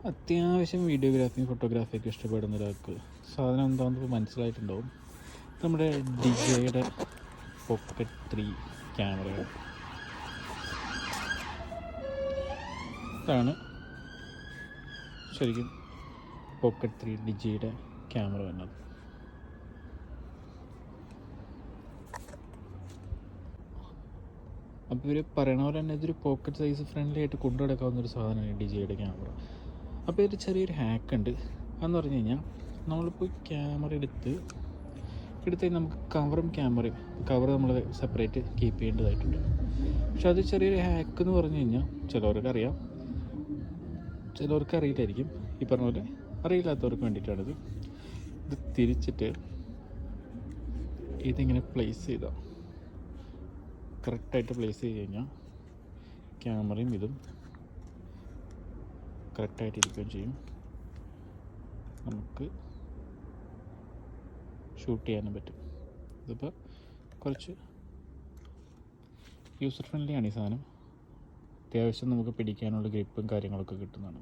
അത്യാവശ്യം വീഡിയോഗ്രാഫിയും ഫോട്ടോഗ്രാഫിയൊക്കെ ഇഷ്ടപ്പെടുന്ന ഒരാൾക്ക് സാധനം എന്താണെന്ന് ഇപ്പോൾ മനസ്സിലായിട്ടുണ്ടാവും. നമ്മുടെ ഡിജയുടെ പോക്കറ്റ് 3 ക്യാമറയാണ്. ഇതാണ് ശരിക്കും പോക്കറ്റ് 3 ഡിജയുടെ ക്യാമറ വന്നത്. അപ്പോൾ ഇവർ പറയണ പോലെ തന്നെ ഇതൊരു പോക്കറ്റ് സൈസ് ഫ്രണ്ട്ലി ആയിട്ട് കൊണ്ടു നടക്കാവുന്നൊരു സാധനമാണ് ഡിജയുടെ ക്യാമറ. അപ്പോൾ ഇതിൽ ചെറിയൊരു ഹാക്ക് ഉണ്ട്. അതെന്ന് പറഞ്ഞു കഴിഞ്ഞാൽ നമ്മളിപ്പോൾ ക്യാമറ എടുത്ത് നമുക്ക് കവർ നമ്മൾ സെപ്പറേറ്റ് കീപ്പ് ചെയ്യേണ്ടതായിട്ടുണ്ട്. പക്ഷെ അത് ചെറിയൊരു ഹാക്ക് എന്ന് പറഞ്ഞു കഴിഞ്ഞാൽ ചിലവർക്കറിയാം, ചിലവർക്ക് അറിയില്ലായിരിക്കും. ഈ പറഞ്ഞ പോലെ അറിയില്ലാത്തവർക്ക് വേണ്ടിയിട്ടാണിത്. ഇത് തിരിച്ചിട്ട് ഇതിങ്ങനെ പ്ലേസ് ചെയ്താൽ കറക്റ്റായിട്ട് പ്ലേസ് ചെയ്ത് കഴിഞ്ഞാൽ ക്യാമറയും ഇതും കറക്റ്റായിട്ട് ഇരിക്കുകയും ചെയ്യും. നമുക്ക് ഷൂട്ട് ചെയ്യാനും പറ്റും. ഇതിപ്പോൾ കുറച്ച് യൂസർ ഫ്രണ്ട്ലിയാണ് ഈ സാധനം. അത്യാവശ്യം നമുക്ക് പിടിക്കാനുള്ള ഗ്രിപ്പും കാര്യങ്ങളൊക്കെ കിട്ടുന്നതാണ്.